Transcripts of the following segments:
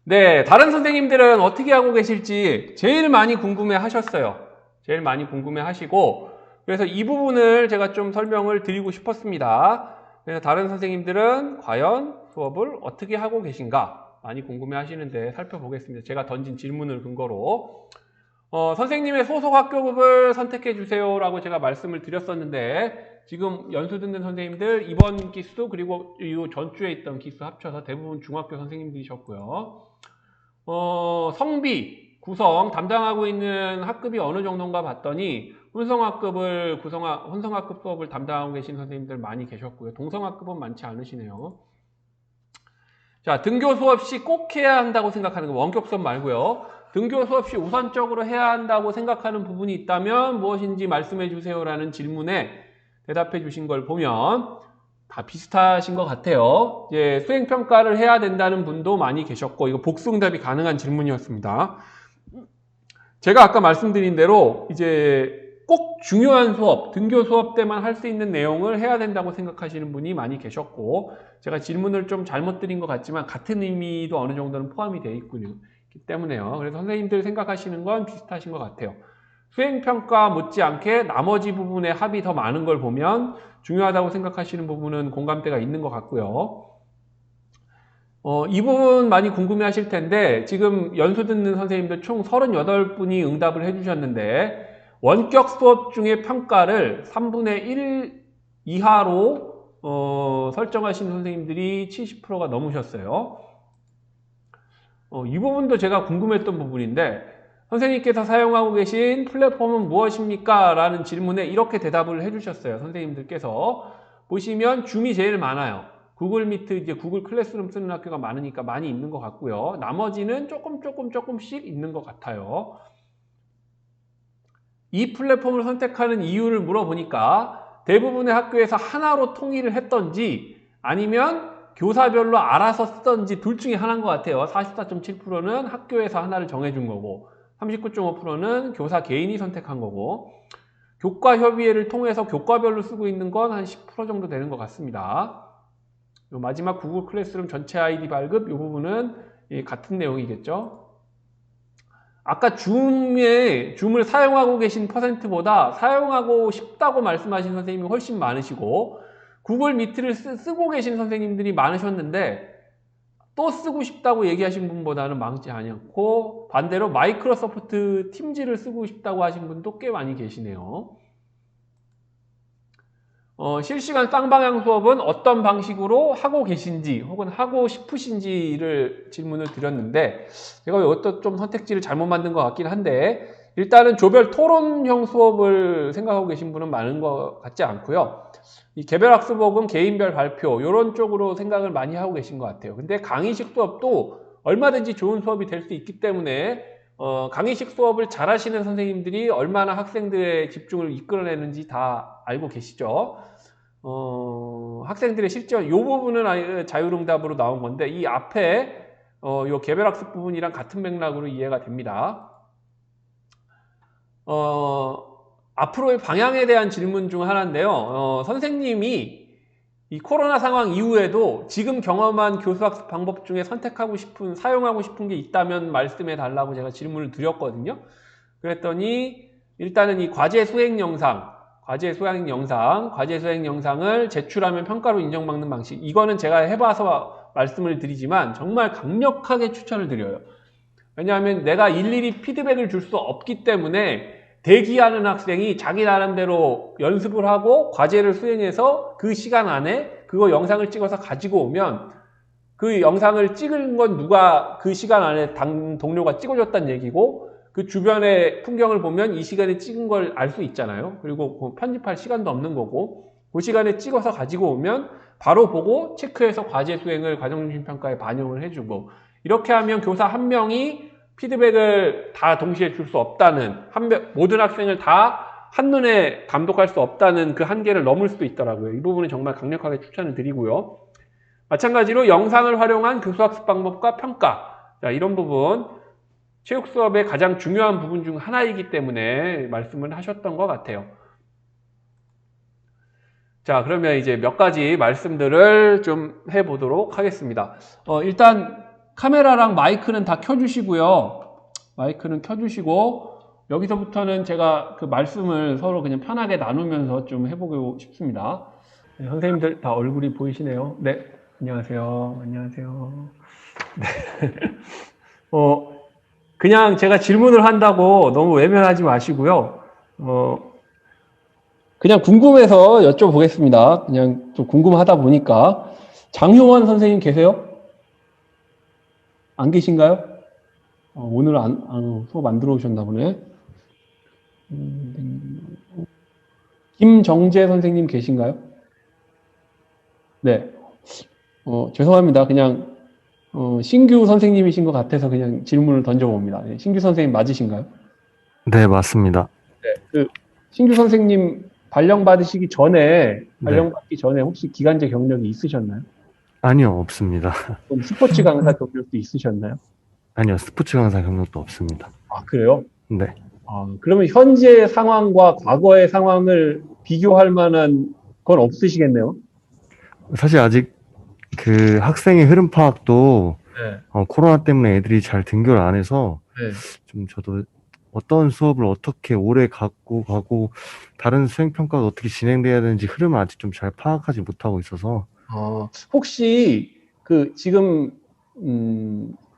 네, 다른 선생님들은 어떻게 하고 계실지 제일 많이 궁금해 하셨어요. 제일 많이 궁금해 하시고, 그래서 이 부분을 제가 좀 설명을 드리고 싶었습니다. 그래서 다른 선생님들은 과연 수업을 어떻게 하고 계신가 많이 궁금해 하시는데 살펴보겠습니다. 제가 던진 질문을 근거로. 선생님의 소속 학교급을 선택해 주세요 라고 제가 말씀을 드렸었는데, 지금 연수 듣는 선생님들 이번 기수 그리고 이 전주에 있던 기수 합쳐서 대부분 중학교 선생님들이셨고요. 성비, 구성 담당하고 있는 학급이 어느 정도인가 봤더니 혼성학급 수업을 담당하고 계신 선생님들 많이 계셨고요. 동성학급은 많지 않으시네요. 자, 등교 수업 시 꼭 해야 한다고 생각하는 거, 원격 수업 말고요. 등교 수업 시 우선적으로 해야 한다고 생각하는 부분이 있다면 무엇인지 말씀해 주세요라는 질문에 대답해 주신 걸 보면 다 비슷하신 것 같아요. 이제 수행평가를 해야 된다는 분도 많이 계셨고, 이거 복수응답이 가능한 질문이었습니다. 제가 아까 말씀드린 대로 이제 꼭 중요한 수업, 등교 수업 때만 할 수 있는 내용을 해야 된다고 생각하시는 분이 많이 계셨고, 제가 질문을 좀 잘못 드린 것 같지만 같은 의미도 어느 정도는 포함이 되어 있기 때문에요. 그래서 선생님들 생각하시는 건 비슷하신 것 같아요. 수행평가 못지않게 나머지 부분에 합이 더 많은 걸 보면 중요하다고 생각하시는 부분은 공감대가 있는 것 같고요. 이 부분 많이 궁금해 하실 텐데, 지금 연수 듣는 선생님들 총 38분이 응답을 해주셨는데, 원격 수업 중에 평가를 3분의 1 이하로 설정하신 선생님들이 70%가 넘으셨어요. 이 부분도 제가 궁금했던 부분인데, 선생님께서 사용하고 계신 플랫폼은 무엇입니까? 라는 질문에 이렇게 대답을 해주셨어요. 선생님들께서 보시면 줌이 제일 많아요. 구글 미트, 이제 구글 클래스룸 쓰는 학교가 많으니까 많이 있는 것 같고요. 나머지는 조금씩 있는 것 같아요. 이 플랫폼을 선택하는 이유를 물어보니까 대부분의 학교에서 하나로 통일을 했던지 아니면 교사별로 알아서 쓰던지 둘 중에 하나인 것 같아요. 44.7%는 학교에서 하나를 정해준 거고 39.5%는 교사 개인이 선택한 거고, 교과협의회를 통해서 교과별로 쓰고 있는 건 한 10% 정도 되는 것 같습니다. 마지막 구글 클래스룸 전체 아이디 발급 이 부분은 같은 내용이겠죠. 아까 줌을 사용하고 계신 퍼센트보다 사용하고 싶다고 말씀하신 선생님이 훨씬 많으시고, 구글 미트를 쓰고 계신 선생님들이 많으셨는데 또 쓰고 싶다고 얘기하신 분보다는 많지 않고, 반대로 마이크로소프트 팀즈를 쓰고 싶다고 하신 분도 꽤 많이 계시네요. 실시간 쌍방향 수업은 어떤 방식으로 하고 계신지 혹은 하고 싶으신지를 질문을 드렸는데, 제가 이것도 좀 선택지를 잘못 만든 것 같긴 한데, 일단은 조별 토론형 수업을 생각하고 계신 분은 많은 것 같지 않고요. 이 개별학습복은 개인별 발표 이런 쪽으로 생각을 많이 하고 계신 것 같아요. 근데 강의식 수업도 얼마든지 좋은 수업이 될 수 있기 때문에 강의식 수업을 잘 하시는 선생님들이 얼마나 학생들의 집중을 이끌어내는지 다 알고 계시죠. 학생들의 실전, 이 부분은 자율응답으로 나온 건데, 이 앞에 요 개별학습 부분이랑 같은 맥락으로 이해가 됩니다. 앞으로의 방향에 대한 질문 중 하나인데요. 선생님이 이 코로나 상황 이후에도 지금 경험한 교수학습 방법 중에 선택하고 싶은, 사용하고 싶은 게 있다면 말씀해 달라고 제가 질문을 드렸거든요. 그랬더니 일단은 이 과제 수행 영상을 제출하면 평가로 인정받는 방식, 이거는 제가 해봐서 말씀을 드리지만 정말 강력하게 추천을 드려요. 왜냐하면 내가 일일이 피드백을 줄 수 없기 때문에 대기하는 학생이 자기 나름대로 연습을 하고 과제를 수행해서 그 시간 안에 그거 영상을 찍어서 가지고 오면, 그 영상을 찍은 건 누가 그 시간 안에 동료가 찍어줬다는 얘기고, 그 주변의 풍경을 보면 이 시간에 찍은 걸 알 수 있잖아요. 그리고 편집할 시간도 없는 거고, 그 시간에 찍어서 가지고 오면 바로 보고 체크해서 과제 수행을 과정중심평가에 반영을 해주고, 이렇게 하면 교사 한 명이 피드백을 다 동시에 줄 수 없다는, 모든 학생을 다 한눈에 감독할 수 없다는 그 한계를 넘을 수도 있더라고요. 이 부분은 정말 강력하게 추천을 드리고요. 마찬가지로 영상을 활용한 교수학습 방법과 평가, 자, 이런 부분 체육 수업의 가장 중요한 부분 중 하나이기 때문에 말씀을 하셨던 것 같아요. 자, 그러면 이제 몇 가지 말씀들을 좀 해보도록 하겠습니다. 일단 카메라랑 마이크는 다 켜주시고요. 마이크는 켜주시고 여기서부터는 제가 그 말씀을 서로 그냥 편하게 나누면서 좀 해보고 싶습니다. 네, 선생님들 다 얼굴이 보이시네요. 네, 안녕하세요. 안녕하세요. 네. 그냥 제가 질문을 한다고 너무 외면하지 마시고요. 그냥 궁금해서 여쭤보겠습니다. 그냥 좀 궁금하다 보니까. 장효원 선생님 계세요? 안 계신가요? 오늘 수업 안 들어오셨나 보네. 김정재 선생님 계신가요? 네. 죄송합니다. 그냥 신규 선생님이신 것 같아서 그냥 질문을 던져봅니다. 네, 신규 선생님 맞으신가요? 네, 맞습니다. 네. 신규 선생님 발령받기 네. 전에 혹시 기간제 경력이 있으셨나요? 아니요, 없습니다. 그럼 스포츠 강사 경력도 있으셨나요? 아니요, 스포츠 강사 경력도 없습니다. 아, 그래요? 네. 그러면 현재 상황과 과거의 상황을 비교할 만한 건 없으시겠네요? 사실 아직 그 학생의 흐름 파악도 네. 코로나 때문에 애들이 잘 등교를 안 해서 네. 좀 저도 어떤 수업을 어떻게 오래 갖고 가고 다른 수행평가가 어떻게 진행돼야 되는지 흐름을 아직 좀 잘 파악하지 못하고 있어서. 혹시 지금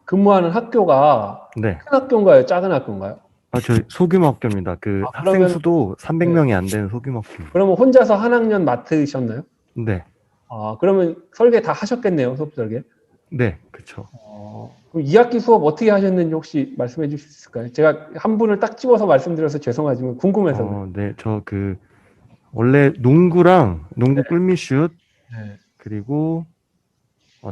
근무하는 학교가 네. 큰 학교인가요? 작은 학교인가요? 저희 소규모 학교입니다. 그 학생 그러면 수도 네. 300명이 안 되는 소규모 학교입니다. 그러면 혼자서 한 학년 맡으셨나요? 네. 그러면 설계 다 하셨겠네요, 수업 설계. 네, 그렇죠. 그럼 2학기 수업 어떻게 하셨는지 혹시 말씀해 주실 수 있을까요? 제가 한 분을 딱 집어서 말씀드려서 죄송하지만 궁금해서 그래요. 네, 저 원래 농구랑 농구 꿀미슛 네. 그리고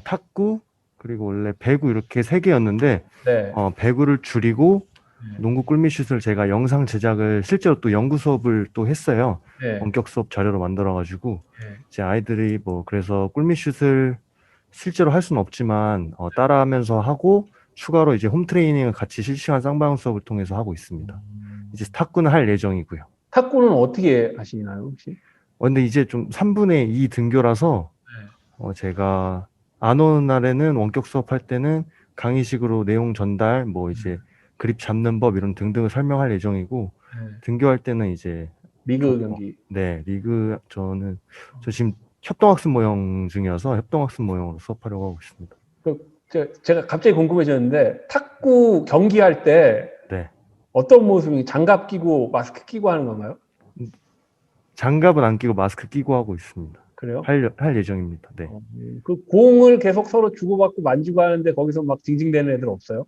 탁구 그리고 원래 배구 이렇게 3개였는데 네. 배구를 줄이고 네. 농구 꿀미슛을 제가 영상 제작을 실제로 또 연구 수업을 또 했어요. 네. 원격 수업 자료로 만들어가지고 네. 이제 아이들이 그래서 꿀미슛을 실제로 할 수는 없지만 따라하면서 하고 추가로 이제 홈 트레이닝을 같이 실시간 쌍방향 수업을 통해서 하고 있습니다. 이제 탁구는 할 예정이고요. 탁구는 어떻게 하시나요, 혹시? 근데 이제 좀 3분의 2 등교라서 제가 안 오는 날에는 원격 수업할 때는 강의식으로 내용 전달, 이제 그립 잡는 법 이런 등등을 설명할 예정이고 등교할 때는 이제 리그 경기. 네, 리그 저 지금 협동학습 모형 중이어서 협동학습 모형으로 수업하려고 하고 있습니다. 제가 갑자기 궁금해졌는데 탁구 경기할 때 네. 어떤 모습이 장갑 끼고 마스크 끼고 하는 건가요? 장갑은 안 끼고 마스크 끼고 하고 있습니다. 그래요? 할 예정입니다. 네. 그 공을 계속 서로 주고받고 만지고 하는데 거기서 막 징징대는 애들 없어요?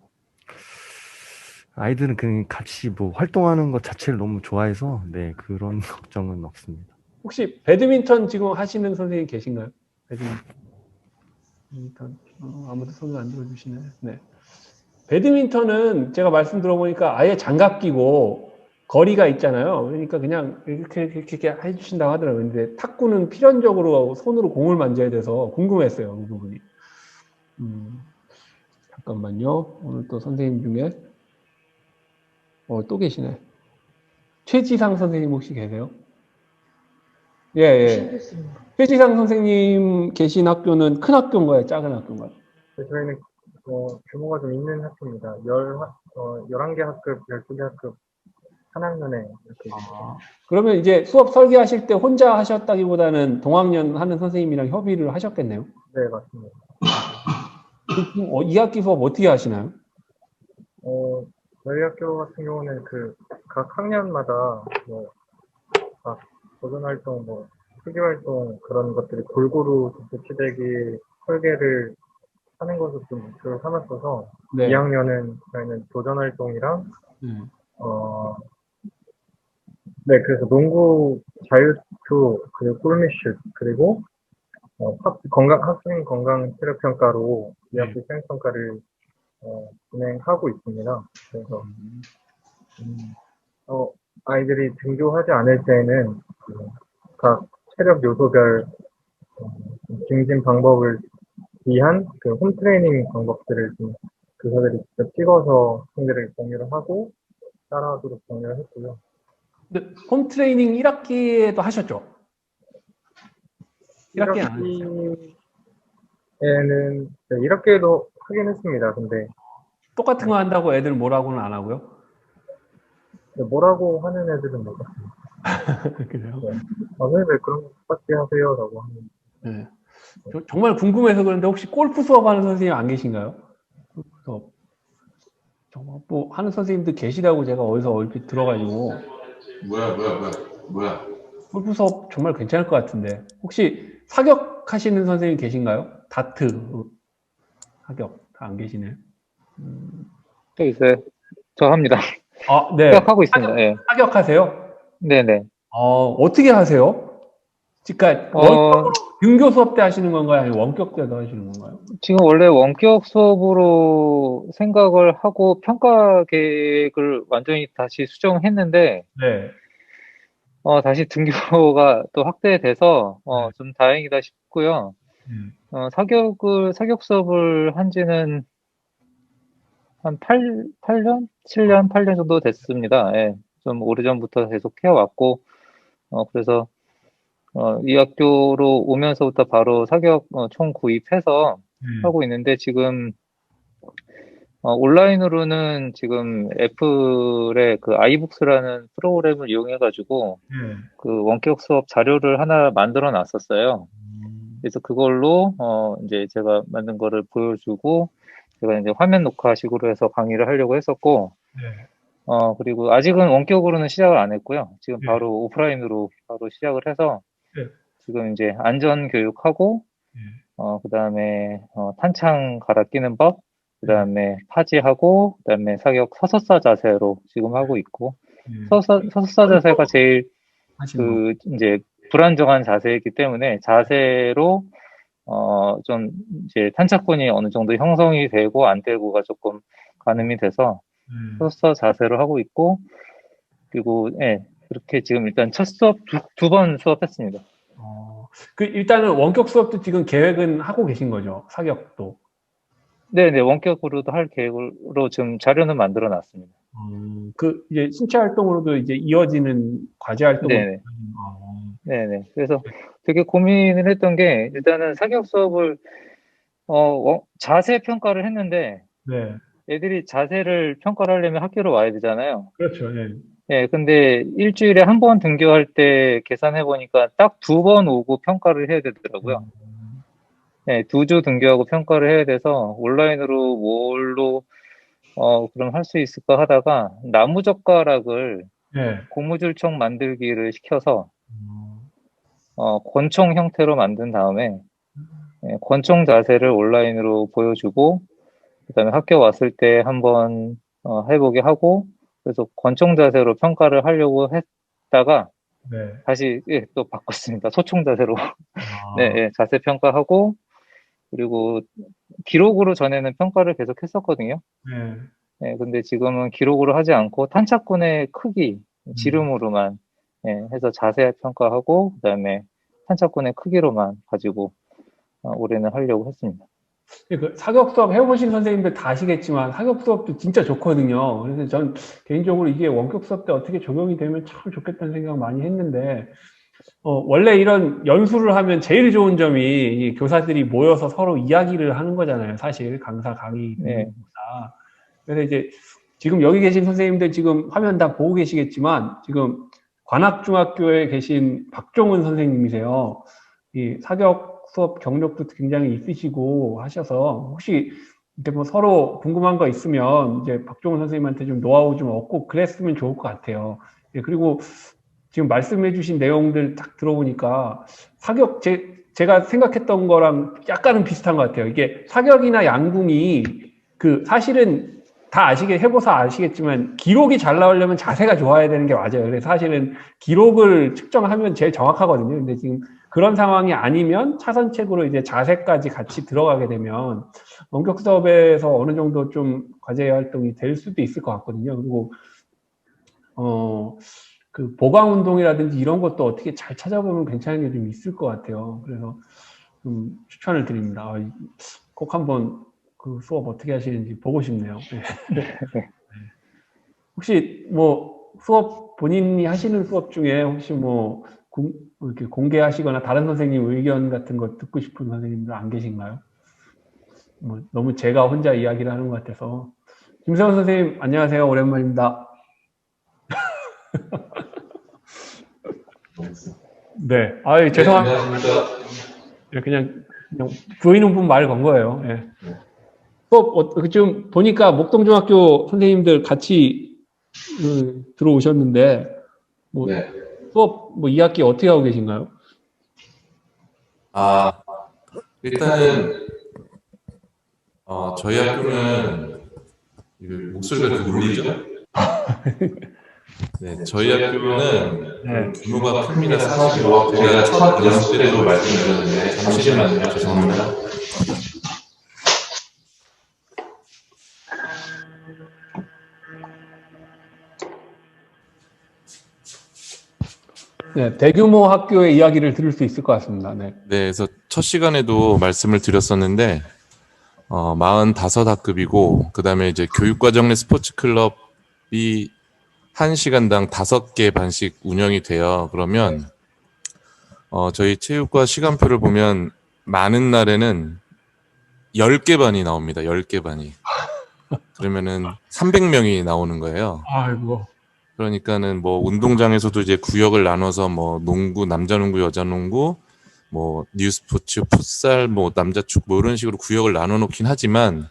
아이들은 그냥 같이 활동하는 것 자체를 너무 좋아해서 네, 그런 걱정은 없습니다. 혹시 배드민턴 지금 하시는 선생님 계신가요? 배드민턴. 아무도 손을 안 들어주시네. 네. 배드민턴은 제가 말씀 들어보니까 아예 장갑 끼고 거리가 있잖아요. 그러니까 그냥 이렇게 해주신다고 하더라고요. 근데 탁구는 필연적으로 손으로 공을 만져야 돼서 궁금했어요. 그 부분이. 잠깐만요. 오늘 또 선생님 중에 또 계시네. 최지상 선생님 혹시 계세요? 예. 최지상 선생님 계신 학교는 큰 학교인가요? 작은 학교인가요? 저희는 규모가 좀 있는 학교입니다. 11개 학급, 12개 학급 한 학년에 이렇게 있습니다. 그러면 이제 수업 설계하실 때 혼자 하셨다기보다는 동학년 하는 선생님이랑 협의를 하셨겠네요? 네, 맞습니다. 2학기 수업 어떻게 하시나요? 저희 학교 같은 경우는 각 학년마다 각 도전활동, 특기활동 그런 것들이 골고루 배치되기 설계를 하는 것을 좀 목표로 삼았어서 네. 2학년은 저희는 도전활동이랑 네, 그래서 농구, 자유투, 그리고 골밑슛, 그리고 학생 건강 체력 평가로 2학기 수행 평가를 진행하고 있습니다. 그래서 아이들이 등교하지 않을 때에는 각 체력 요소별 증진 방법을 위한 홈 트레이닝 방법들을 좀 교사들이 직접 찍어서 학생들에게 공유를 하고 따라하도록 공유를 했고요. 근데 홈 트레이닝 1학기에도 하셨죠? 1학기에 안 하셨어요? 1학기에는 1학기에도 하긴 했습니다. 근데 똑같은 거 한다고 애들 뭐라고는 안 하고요. 뭐라고 하는 애들은 못 봤어요. 그래요? 네. 왜 그런 거 똑같이 하세요? 라고 하는. 네. 정말 궁금해서 그런데 혹시 골프 수업하는 선생님 안 계신가요? 골프 수업. 정말 뭐 하는 선생님들 계시다고 제가 어디서 얼핏 들어가지고 뭐야? 골프 수업 정말 괜찮을 것 같은데 혹시 사격하시는 선생님 계신가요? 다트 사격 다 안 계시네요. 또 있어요. 저 합니다. 아, 네. 생각하고 있습니다. 예. 사격하세요? 네네. 어떻게 하세요? 그러니까 어, 원격으로 등교 수업 때 하시는 건가요? 아니면 원격 때도 하시는 건가요? 지금 원래 원격 수업으로 생각을 하고 평가 계획을 완전히 다시 수정했는데, 네. 다시 등교가 또 확대돼서, 좀 다행이다 싶고요. 사격 수업을 한 지는 한 8년? 7년, 8년 정도 됐습니다. 예. 좀 오래전부터 계속 해왔고, 그래서, 이 학교로 오면서부터 바로 사격 총 구입해서 하고 있는데, 지금, 온라인으로는 지금 애플의 그 아이북스라는 프로그램을 이용해가지고, 그 원격 수업 자료를 하나 만들어 놨었어요. 그래서 그걸로, 이제 제가 만든 거를 보여주고, 제가 이제 화면 녹화식으로 해서 강의를 하려고 했었고, 그리고 아직은 원격으로는 시작을 안 했고요. 지금 바로 오프라인으로 바로 시작을 해서, 지금 이제 안전 교육하고, 그 다음에, 탄창 갈아 끼는 법, 그 다음에 파지하고, 그 다음에 사격 서서사 자세로 지금 하고 있고, 서서사 자세가 제일 그, 이제 불안정한 자세이기 때문에 자세로, 좀 이제 탄착권이 어느 정도 형성이 되고 안 되고가 조금 가늠이 돼서 서서 자세로 하고 있고, 그리고, 예, 그렇게 지금 일단 첫 수업 두 번 수업했습니다. 그 일단은 원격 수업도 지금 계획은 하고 계신 거죠? 사격도. 네네, 원격으로도 할 계획으로 지금 자료는 만들어 놨습니다. 그 이제 신체 활동으로도 이제 이어지는 과제 활동을. 네네. 네네. 그래서 되게 고민을 했던 게, 일단은 사격 수업을, 자세 평가를 했는데, 네. 애들이 자세를 평가를 하려면 학교로 와야 되잖아요. 그렇죠. 네. 예, 근데 일주일에 한 번 등교할 때 계산해 보니까 딱 2번 오고 평가를 해야 되더라고요. 예, 2주 등교하고 평가를 해야 돼서 온라인으로 뭘로, 그럼 할 수 있을까 하다가 나무젓가락을 네. 고무줄총 만들기를 시켜서, 권총 형태로 만든 다음에, 예, 권총 자세를 온라인으로 보여주고, 그 다음에 학교 왔을 때 한번 해보게 하고, 그래서 권총 자세로 평가를 하려고 했다가, 네. 다시, 예, 또 바꿨습니다. 소총 자세로. 네, 예, 자세 평가하고, 그리고 기록으로 전에는 평가를 계속 했었거든요. 네. 예, 근데 지금은 기록으로 하지 않고 탄착권의 크기, 지름으로만, 예, 해서 자세 평가하고, 그 다음에 탄착권의 크기로만 가지고, 올해는 하려고 했습니다. 그 사격 수업 해보신 선생님들 다 아시겠지만 사격 수업도 진짜 좋거든요. 그래서 전 개인적으로 이게 원격 수업 때 어떻게 적용이 되면 참 좋겠다는 생각 많이 했는데, 원래 이런 연수를 하면 제일 좋은 점이 이 교사들이 모여서 서로 이야기를 하는 거잖아요. 사실 강사 강의 듣는 것보다. 그래서 이제 지금 여기 계신 선생님들 지금 화면 다 보고 계시겠지만 지금 관악중학교에 계신 박종은 선생님이세요. 이 사격 수업 경력도 굉장히 있으시고 하셔서 혹시 이제 뭐 서로 궁금한 거 있으면 이제 박종은 선생님한테 좀 노하우 좀 얻고 그랬으면 좋을 것 같아요. 예, 그리고 지금 말씀해 주신 내용들 딱 들어보니까 사격 제가 생각했던 거랑 약간은 비슷한 것 같아요. 이게 사격이나 양궁이 그 사실은 다 해보서 아시겠지만 기록이 잘 나오려면 자세가 좋아야 되는 게 맞아요. 그래서 사실은 기록을 측정하면 제일 정확하거든요. 근데 지금 그런 상황이 아니면 차선책으로 이제 자세까지 같이 들어가게 되면 원격 수업에서 어느 정도 좀 과제 활동이 될 수도 있을 것 같거든요. 그리고 그 보강 운동이라든지 이런 것도 어떻게 잘 찾아보면 괜찮은 게 좀 있을 것 같아요. 그래서 좀 추천을 드립니다. 꼭 한번 그 수업 어떻게 하시는지 보고 싶네요. 네. 혹시 뭐 수업 본인이 하시는 수업 중에 혹시 뭐 이렇게 공개하시거나 다른 선생님 의견 같은 거 듣고 싶은 선생님들 안 계신가요? 뭐 너무 제가 혼자 이야기를 하는 것 같아서. 김세원 선생님, 안녕하세요. 오랜만입니다. 네. 아유, 죄송합니다. 그냥 보이는 분 말 건 거예요. 예. 수업, 지금 보니까 목동중학교 선생님들 같이 들어오셨는데, 뭐, 네. 수업, 뭐, 2학기 어떻게 하고 계신가요? 일단은 저희 학교는 목소리가 좀 울리죠? 네, 저희 학교는 네. 규모가 큽니다. 사실로 제가 첫 연습 때도 말씀드렸는데 잠시만요. 죄송합니다. 네, 대규모 학교의 이야기를 들을 수 있을 것 같습니다. 네. 네, 그래서 첫 시간에도 말씀을 드렸었는데 45학급이고 그다음에 이제 교육과정 내 스포츠 클럽이 1시간당 5개 반씩 운영이 돼요. 그러면 저희 체육과 시간표를 보면 많은 날에는 10개 반이 나옵니다. 10개 반이. 그러면은 300명이 나오는 거예요. 아이고. 그러니까는 뭐 운동장에서도 이제 구역을 나눠서 뭐 농구, 남자 농구, 여자 농구, 뭐 뉴스포츠, 풋살, 뭐 남자축구 뭐 이런 식으로 구역을 나눠 놓긴 하지만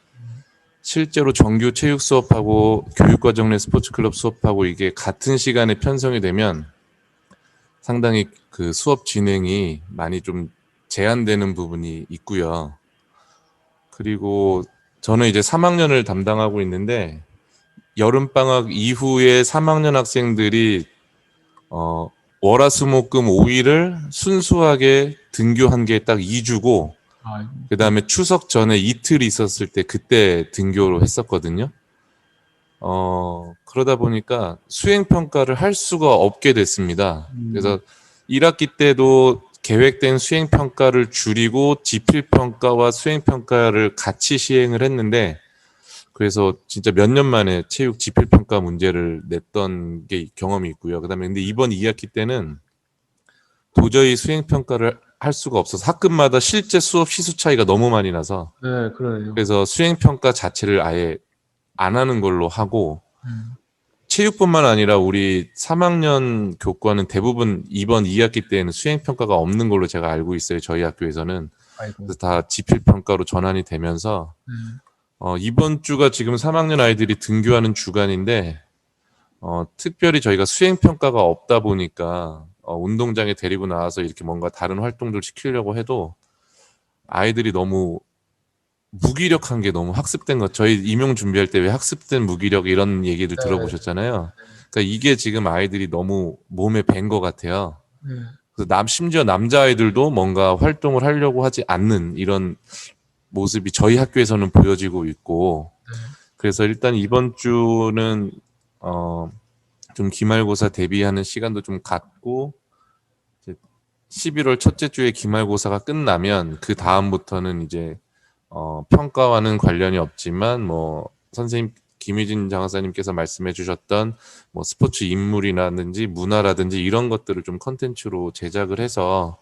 실제로 정규 체육 수업하고 교육과정 내 스포츠 클럽 수업하고 이게 같은 시간에 편성이 되면 상당히 그 수업 진행이 많이 좀 제한되는 부분이 있고요. 그리고 저는 이제 3학년을 담당하고 있는데 여름방학 이후에 3학년 학생들이 월화수목금 5일을 순수하게 등교한 게 딱 2주고 그 다음에 추석 전에 이틀 있었을 때 그때 등교를 했었거든요. 그러다 보니까 수행평가를 할 수가 없게 됐습니다. 그래서 1학기 때도 계획된 수행평가를 줄이고 지필평가와 수행평가를 같이 시행을 했는데 그래서 진짜 몇 년 만에 체육 지필평가 문제를 냈던 게 경험이 있고요. 그다음에 근데 이번 2학기 때는 도저히 수행평가를 할 수가 없어서 학급마다 실제 수업 시수 차이가 너무 많이 나서 네, 그러네요. 그래서 수행평가 자체를 아예 안 하는 걸로 하고 체육뿐만 아니라 우리 3학년 교과는 대부분 이번 2학기 때에는 수행평가가 없는 걸로 제가 알고 있어요. 저희 학교에서는. 그래서 다 지필평가로 전환이 되면서 이번 주가 지금 3학년 아이들이 등교하는 주간인데 특별히 저희가 수행평가가 없다 보니까 운동장에 데리고 나와서 이렇게 뭔가 다른 활동들 시키려고 해도 아이들이 너무 무기력한 게 너무 학습된 것. 저희 임용 준비할 때 왜 학습된 무기력 이런 얘기를 들어보셨잖아요. 그러니까 이게 지금 아이들이 너무 몸에 밴 것 같아요. 그래서 심지어 남자아이들도 뭔가 활동을 하려고 하지 않는 이런 모습이 저희 학교에서는 보여지고 있고 그래서 일단 이번 주는 좀 기말고사 대비하는 시간도 좀 갖고 이제 11월 첫째 주에 기말고사가 끝나면 그 다음부터는 이제 평가와는 관련이 없지만 뭐 선생님 김희진 장학사님께서 말씀해 주셨던 뭐 스포츠 인물이라든지 문화라든지 이런 것들을 좀 컨텐츠로 제작을 해서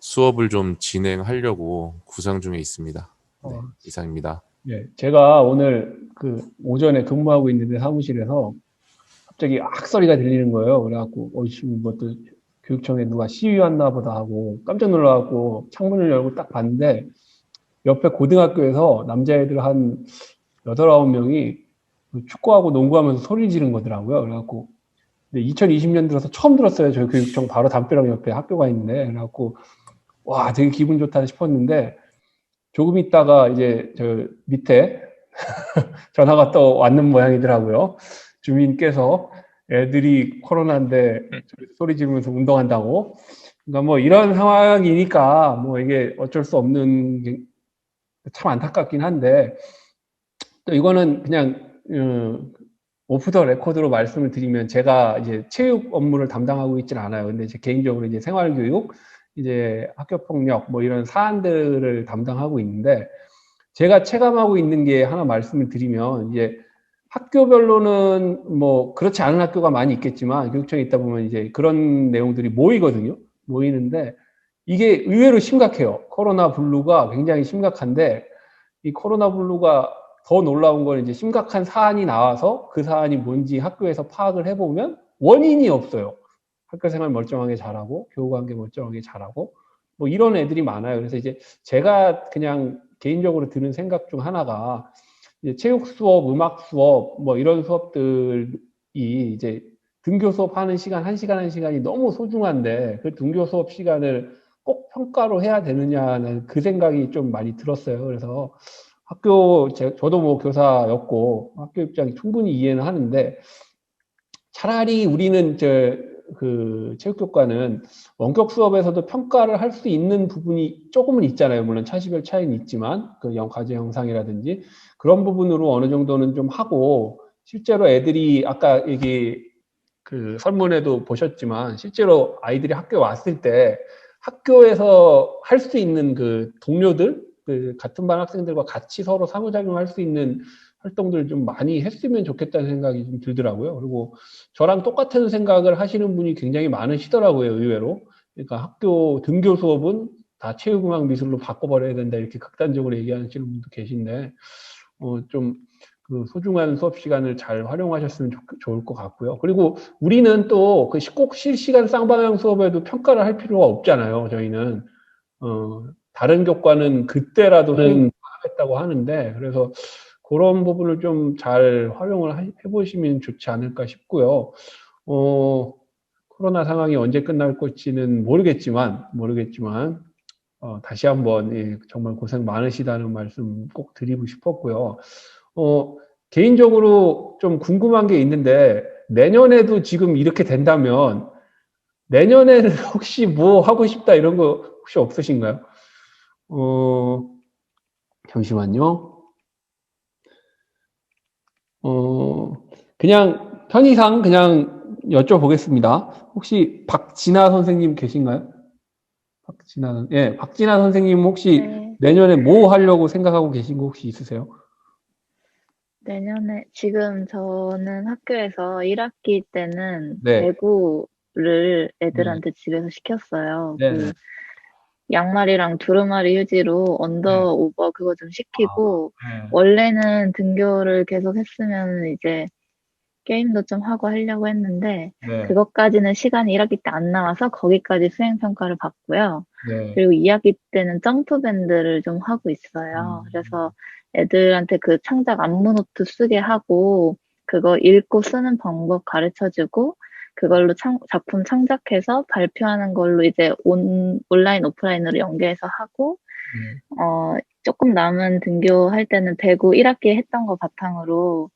수업을 좀 진행하려고 구상 중에 있습니다. 네, 이상입니다. 예, 제가 오늘 그 오전에 근무하고 있는데 사무실에서 갑자기 악소리가 들리는 거예요. 그래갖고 지금 뭐 또 교육청에 누가 시위 왔나 보다 하고 깜짝 놀라갖고 창문을 열고 딱 봤는데 옆에 고등학교에서 남자애들 한 8, 9명이 축구하고 농구하면서 소리 지른 거더라고요. 그래갖고 근데 2020년 들어서 처음 들었어요. 저희 교육청 바로 담벼락 옆에 학교가 있는데 그래갖고 와 되게 기분 좋다 싶었는데 조금 있다가 이제 저 밑에 전화가 또 왔는 모양이더라고요. 주민께서 애들이 코로나인데 소리 지르면서 운동한다고. 그러니까 뭐 이런 상황이니까 뭐 이게 어쩔 수 없는 게 참 안타깝긴 한데 또 이거는 그냥 오프 더 레코드로 말씀을 드리면 제가 이제 체육 업무를 담당하고 있지는 않아요. 근데 제 개인적으로 이제 생활교육, 이제 학교폭력 뭐 이런 사안들을 담당하고 있는데 제가 체감하고 있는 게 하나 말씀을 드리면 이제 학교별로는 뭐 그렇지 않은 학교가 많이 있겠지만 교육청에 있다 보면 이제 그런 내용들이 모이거든요. 모이는데 이게 의외로 심각해요. 코로나 블루가 굉장히 심각한데 이 코로나 블루가 더 놀라운 건 이제 심각한 사안이 나와서 그 사안이 뭔지 학교에서 파악을 해보면 원인이 없어요. 학교 생활 멀쩡하게 잘하고 교우 관계 멀쩡하게 잘하고 뭐 이런 애들이 많아요. 그래서 이제 제가 그냥 개인적으로 드는 생각 중 하나가 이제 체육 수업, 음악 수업 뭐 이런 수업들이 이제 등교 수업하는 시간 한 시간 한 시간이 너무 소중한데 그 등교 수업 시간을 꼭 평가로 해야 되느냐는 그 생각이 좀 많이 들었어요. 그래서 저도 뭐 교사였고 학교 입장이 충분히 이해는 하는데 차라리 우리는 그 체육교과는 원격 수업에서도 평가를 할 수 있는 부분이 조금은 있잖아요. 물론 차시별 차이는 있지만 그 과제 형상이라든지 그런 부분으로 어느 정도는 좀 하고 실제로 애들이 아까 그 설문에도 보셨지만 실제로 아이들이 학교에 왔을 때 학교에서 할 수 있는 그 동료들, 그 같은 반 학생들과 같이 서로 상호작용할 수 있는 활동들을 좀 많이 했으면 좋겠다는 생각이 좀 들더라고요. 그리고 저랑 똑같은 생각을 하시는 분이 굉장히 많으시더라고요, 의외로. 그러니까 학교 등교 수업은 다 체육음악 미술로 바꿔버려야 된다 이렇게 극단적으로 얘기하시는 분도 계신데 좀 그 소중한 수업 시간을 잘 활용하셨으면 좋을 것 같고요. 그리고 우리는 또 그 꼭 실시간 쌍방향 수업에도 평가를 할 필요가 없잖아요. 저희는 다른 교과는 그때라도 수업했다고 하는데 그래서 그런 부분을 좀 잘 활용을 해보시면 좋지 않을까 싶고요. 코로나 상황이 언제 끝날 것지는 모르겠지만 다시 한번 정말 고생 많으시다는 말씀 꼭 드리고 싶었고요. 개인적으로 좀 궁금한 게 있는데 내년에도 지금 이렇게 된다면 내년에는 혹시 뭐 하고 싶다 이런 거 혹시 없으신가요? 잠시만요. 그냥 편의상 그냥 여쭤보겠습니다. 혹시 박진아 선생님 계신가요? 박진아 선생님 혹시 네. 내년에 뭐 하려고 생각하고 계신 거 혹시 있으세요? 내년에 지금 저는 학교에서 1학기 때는 네. 배구를 애들한테 집에서 시켰어요. 네. 그 양말이랑 두루마리 휴지로 언더 오버 그거 좀 시키고 네. 원래는 등교를 계속 했으면 이제 게임도 좀 하고 하려고 했는데 네. 그것까지는 시간이 1학기 때 안 나와서 거기까지 수행 평가를 받고요. 네. 그리고 2학기 때는 점프밴드를 좀 하고 있어요. 그래서 애들한테 그 창작 안무 노트 쓰게 하고 그거 읽고 쓰는 방법 가르쳐주고 그걸로 작품 창작해서 발표하는 걸로 이제 온라인 오프라인으로 연계해서 하고 조금 남은 등교할 때는 배구 1학기에 했던 거 바탕으로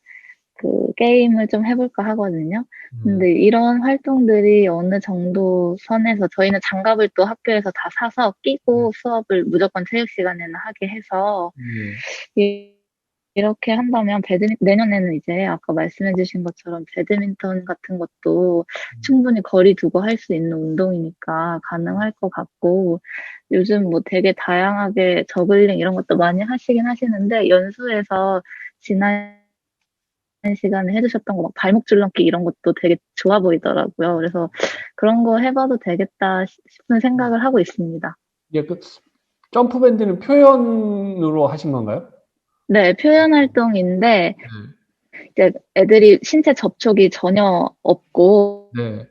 그 게임을 좀 해볼까 하거든요. 근데 이런 활동들이 어느 정도 선에서 저희는 장갑을 또 학교에서 다 사서 끼고 수업을 무조건 체육 시간에는 하게 해서 이렇게 한다면 내년에는 이제 아까 말씀해주신 것처럼 배드민턴 같은 것도 충분히 거리 두고 할 수 있는 운동이니까 가능할 것 같고 요즘 뭐 되게 다양하게 저글링 이런 것도 많이 하시긴 하시는데 연수에서 지난 시간에 해주셨던 거 막 발목 줄넘기 이런 것도 되게 좋아 보이더라고요. 그래서 그런 거 해봐도 되겠다 싶은 생각을 하고 있습니다. 그 점프밴드는 표현으로 하신 건가요? 네, 표현 활동인데 이제 애들이 신체 접촉이 전혀 없고 네.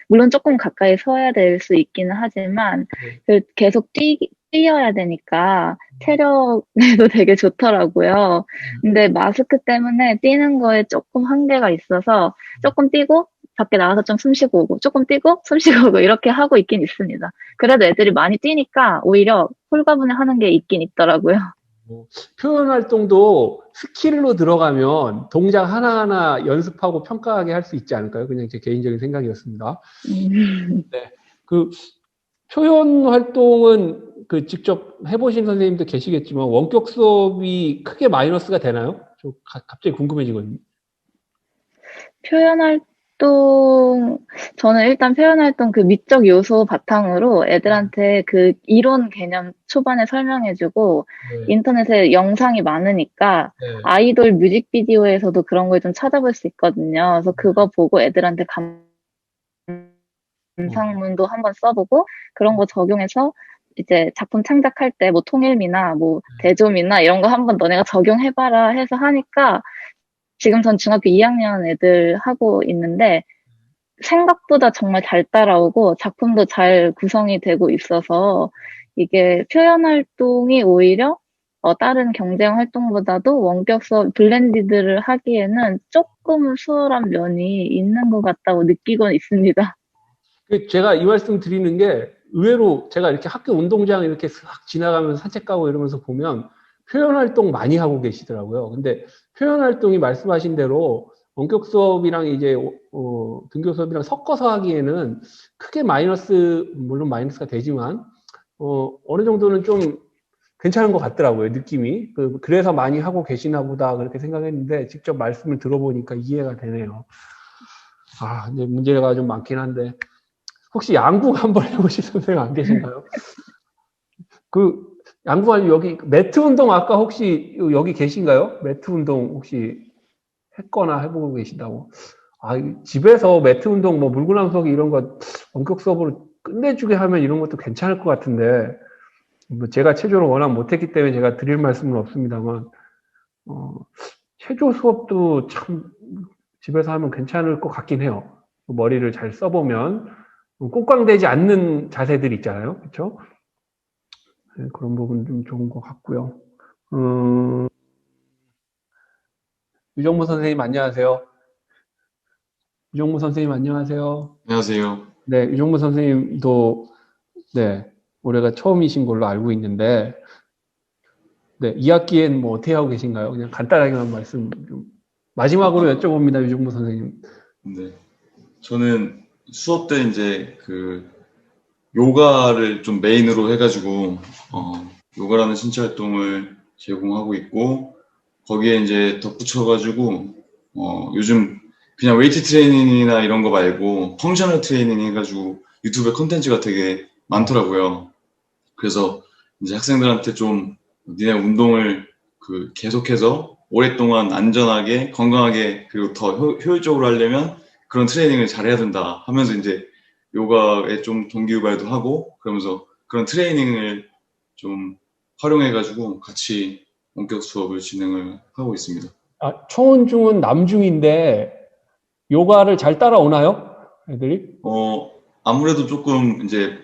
물론 조금 가까이 서야 될 수 있기는 하지만 계속 뛰어야 되니까 체력에도 되게 좋더라고요. 근데 마스크 때문에 뛰는 거에 조금 한계가 있어서 조금 뛰고 밖에 나가서 좀 숨 쉬고 오고 조금 뛰고 숨 쉬고 오고 이렇게 하고 있긴 있습니다. 그래도 애들이 많이 뛰니까 오히려 홀가분해 하는 게 있긴 있더라고요. 표현 활동도 스킬로 들어가면 동작 하나하나 연습하고 평가하게 할 수 있지 않을까요? 그냥 제 개인적인 생각이었습니다. 네. 그 표현 활동은 그 직접 해보신 선생님도 계시겠지만 원격 수업이 크게 마이너스가 되나요? 저 갑자기 궁금해지거든요. 표현 활동, 저는 일단 표현 활동 그 미적 요소 바탕으로 애들한테 그 이론 개념 초반에 설명해주고 인터넷에 영상이 많으니까 아이돌 뮤직비디오에서도 그런 걸 좀 찾아볼 수 있거든요. 그래서 그거 보고 애들한테 감상문도 한번 써보고 그런 거 적용해서 이제 작품 창작할 때 뭐 통일미나 뭐 대조미나 이런 거 한번 너네가 적용해봐라 해서 하니까 지금 전 중학교 2학년 애들 하고 있는데 생각보다 정말 잘 따라오고 작품도 잘 구성이 되고 있어서 이게 표현 활동이 오히려 다른 경쟁 활동보다도 원격 수업 블렌디드를 하기에는 조금 수월한 면이 있는 것 같다고 느끼곤 있습니다. 제가 이 말씀 드리는 게 의외로 제가 이렇게 학교 운동장 이렇게 싹 지나가면서 산책 가고 이러면서 보면 표현 활동 많이 하고 계시더라고요. 근데 표현 활동이 말씀하신 대로 원격 수업이랑 이제 등교 수업이랑 섞어서 하기에는 크게 물론 마이너스가 되지만 어느 정도는 좀 괜찮은 것 같더라고요, 느낌이. 그래서 많이 하고 계시나 보다 그렇게 생각했는데 직접 말씀을 들어보니까 이해가 되네요. 근데 문제가 좀 많긴 한데 혹시 양궁 한번 해보실 선생님 안 계신가요? 양궁 아니면 여기 매트 운동 아까 혹시 여기 계신가요? 매트 운동 혹시 했거나 해보고 계신다고? 집에서 매트 운동 뭐 물구나무서기 이런 거 원격 수업으로 끝내주게 하면 이런 것도 괜찮을 것 같은데 뭐 제가 체조를 워낙 못했기 때문에 제가 드릴 말씀은 없습니다만 체조 수업도 참 집에서 하면 괜찮을 것 같긴 해요. 머리를 잘 써보면 꽁꽝되지 않는 자세들 있잖아요, 그렇죠? 네, 그런 부분 좀 좋은 것 같고요. 유정무 선생님 안녕하세요. 유정무 선생님 안녕하세요. 안녕하세요. 네, 유정무 선생님도 네, 올해가 처음이신 걸로 알고 있는데 네, 2학기엔 뭐 어떻게 하고 계신가요? 그냥 간단하게만 말씀 좀 마지막으로 여쭤봅니다, 유정무 선생님. 네. 저는 수업 때 이제 요가를 좀 메인으로 해가지고, 요가라는 신체 활동을 제공하고 있고, 거기에 이제 덧붙여가지고, 요즘 그냥 웨이트 트레이닝이나 이런 거 말고, 펑셔널 트레이닝 해가지고 유튜브에 콘텐츠가 되게 많더라고요. 그래서 이제 학생들한테 좀 니네 운동을 계속해서 오랫동안 안전하게, 건강하게, 그리고 더 효율적으로 하려면 그런 트레이닝을 잘 해야 된다 하면서 이제 요가에 좀 동기유발도 하고 그러면서 그런 트레이닝을 좀 활용해가지고 같이 원격 수업을 진행을 하고 있습니다. 초은, 중은, 남중인데 요가를 잘 따라오나요? 애들이? 아무래도 조금 이제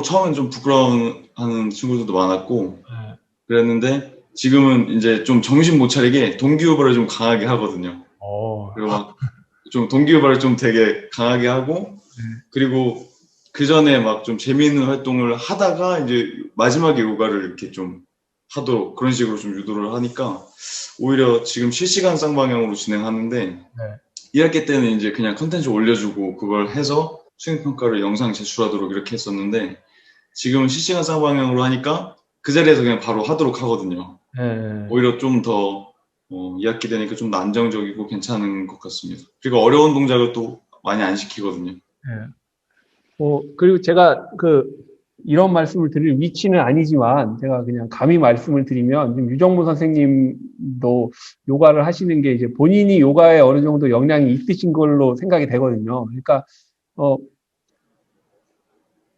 처음엔 좀 부끄러워하는 친구들도 많았고 그랬는데 지금은 이제 좀 정신 못 차리게 동기유발을 좀 강하게 하거든요. 그리고 막 좀 동기유발을 좀 되게 강하게 하고 그리고 그 전에 막 좀 재미있는 활동을 하다가 이제 마지막에 요가를 이렇게 좀 하도록 그런 식으로 좀 유도를 하니까 오히려 지금 실시간 쌍방향으로 진행하는데 1학기 때는 이제 그냥 컨텐츠 올려주고 그걸 해서 수행평가를 영상 제출하도록 이렇게 했었는데 지금은 실시간 쌍방향으로 하니까 그 자리에서 그냥 바로 하도록 하거든요. 오히려 좀 더 2학기 되니까 좀 더 안정적이고 괜찮은 것 같습니다. 그리고 어려운 동작을 또 많이 안 시키거든요. 그리고 제가 이런 말씀을 드릴 위치는 아니지만 제가 그냥 감히 말씀을 드리면 지금 유정무 선생님도 요가를 하시는 게 이제 본인이 요가에 어느 정도 역량이 있으신 걸로 생각이 되거든요. 그러니까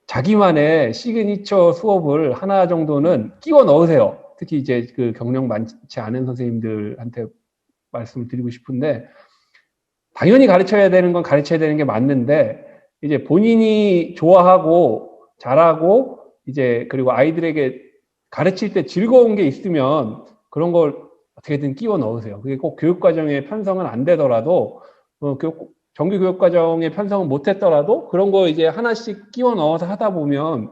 자기만의 시그니처 수업을 하나 정도는 끼워 넣으세요. 특히 이제 경력 많지 않은 선생님들한테 말씀을 드리고 싶은데 당연히 가르쳐야 되는 건 가르쳐야 되는 게 맞는데 이제 본인이 좋아하고 잘하고 이제 그리고 아이들에게 가르칠 때 즐거운 게 있으면 그런 걸 어떻게든 끼워 넣으세요. 그게 꼭 교육과정에 편성은 안 되더라도 정규 교육과정에 편성은 못 했더라도 그런 거 이제 하나씩 끼워 넣어서 하다 보면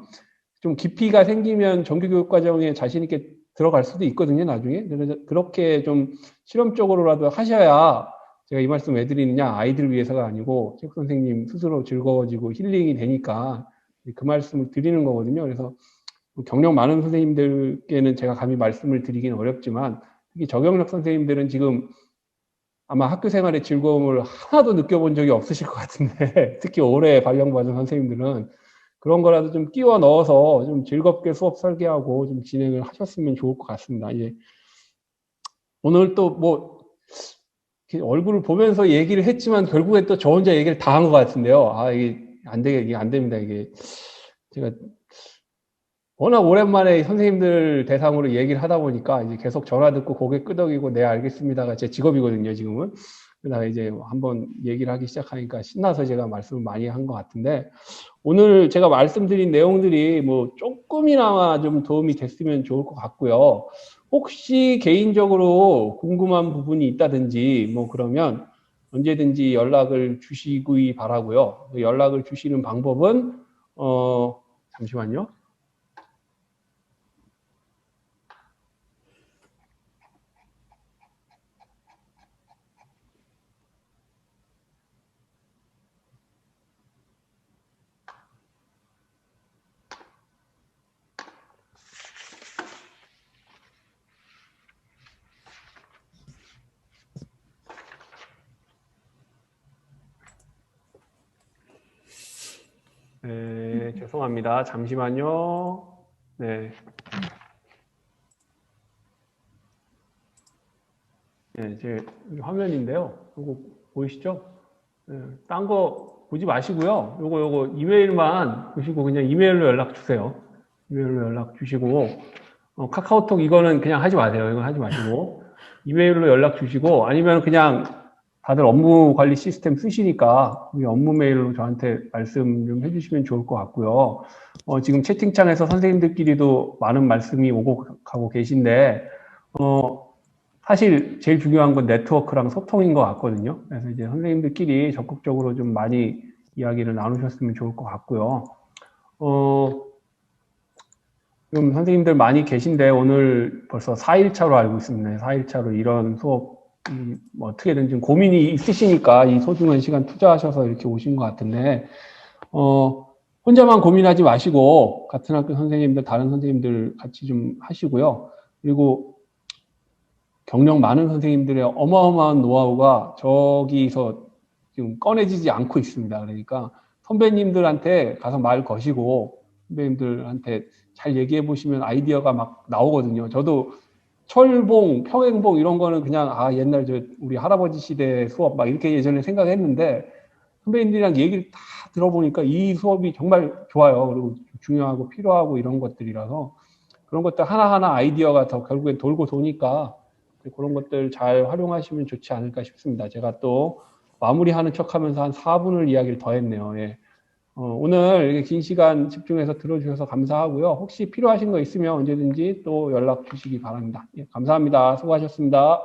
좀 깊이가 생기면 정규 교육과정에 자신 있게 들어갈 수도 있거든요, 나중에. 그래서 그렇게 좀 실험적으로라도 하셔야 제가 이 말씀 왜 드리느냐, 아이들 위해서가 아니고 책 선생님 스스로 즐거워지고 힐링이 되니까 그 말씀을 드리는 거거든요. 그래서 경력 많은 선생님들께는 제가 감히 말씀을 드리기는 어렵지만 특히 저경력 선생님들은 지금 아마 학교 생활의 즐거움을 하나도 느껴본 적이 없으실 것 같은데 특히 올해 발령받은 선생님들은 그런 거라도 좀 끼워 넣어서 좀 즐겁게 수업 설계하고 좀 진행을 하셨으면 좋을 것 같습니다. 이제 오늘 또 뭐 얼굴을 보면서 얘기를 했지만 결국에 또 저 혼자 얘기를 다 한 것 같은데요. 이게 안 됩니다. 이게 제가 워낙 오랜만에 선생님들 대상으로 얘기를 하다 보니까 이제 계속 전화 듣고 고개 끄덕이고 네 알겠습니다가 제 직업이거든요, 지금은. 그러다가 이제 한번 얘기를 하기 시작하니까 신나서 제가 말씀을 많이 한 것 같은데, 오늘 제가 말씀드린 내용들이 뭐 조금이나마 좀 도움이 됐으면 좋을 것 같고요. 혹시 개인적으로 궁금한 부분이 있다든지 뭐 그러면 언제든지 연락을 주시기 바라고요. 연락을 주시는 방법은 잠시만요. 네, 죄송합니다. 잠시만요. 네. 네, 제 화면인데요. 이거 보이시죠? 네, 딴 거 보지 마시고요. 요거 이메일만 보시고 그냥 이메일로 연락 주세요. 이메일로 연락 주시고, 카카오톡 이거는 그냥 하지 마세요. 이건 하지 마시고, 이메일로 연락 주시고, 아니면 그냥 다들 업무 관리 시스템 쓰시니까 우리 업무 메일로 저한테 말씀 좀 해주시면 좋을 것 같고요. 지금 채팅창에서 선생님들끼리도 많은 말씀이 오고 가고 계신데, 사실 제일 중요한 건 네트워크랑 소통인 것 같거든요. 그래서 이제 선생님들끼리 적극적으로 좀 많이 이야기를 나누셨으면 좋을 것 같고요. 지금 선생님들 많이 계신데 오늘 벌써 4일차로 알고 있습니다. 4일차로 이런 수업 뭐 어떻게든 좀 고민이 있으시니까 이 소중한 시간 투자하셔서 이렇게 오신 것 같은데, 혼자만 고민하지 마시고 같은 학교 선생님들, 다른 선생님들 같이 좀 하시고요. 그리고 경력 많은 선생님들의 어마어마한 노하우가 저기서 지금 꺼내지지 않고 있습니다. 그러니까 선배님들한테 가서 말 거시고 선배님들한테 잘 얘기해 보시면 아이디어가 막 나오거든요. 저도 철봉, 평행봉 이런 거는 그냥 옛날 우리 할아버지 시대 수업 막 이렇게 예전에 생각했는데 선배님들이랑 얘기를 다 들어보니까 이 수업이 정말 좋아요. 그리고 중요하고 필요하고 이런 것들이라서 그런 것들 하나하나 아이디어가 더 결국엔 돌고 도니까 그런 것들 잘 활용하시면 좋지 않을까 싶습니다. 제가 또 마무리하는 척하면서 한 4분을 이야기를 더 했네요. 예. 오늘 이렇게 긴 시간 집중해서 들어주셔서 감사하고요. 혹시 필요하신 거 있으면 언제든지 또 연락 주시기 바랍니다. 예, 감사합니다. 수고하셨습니다.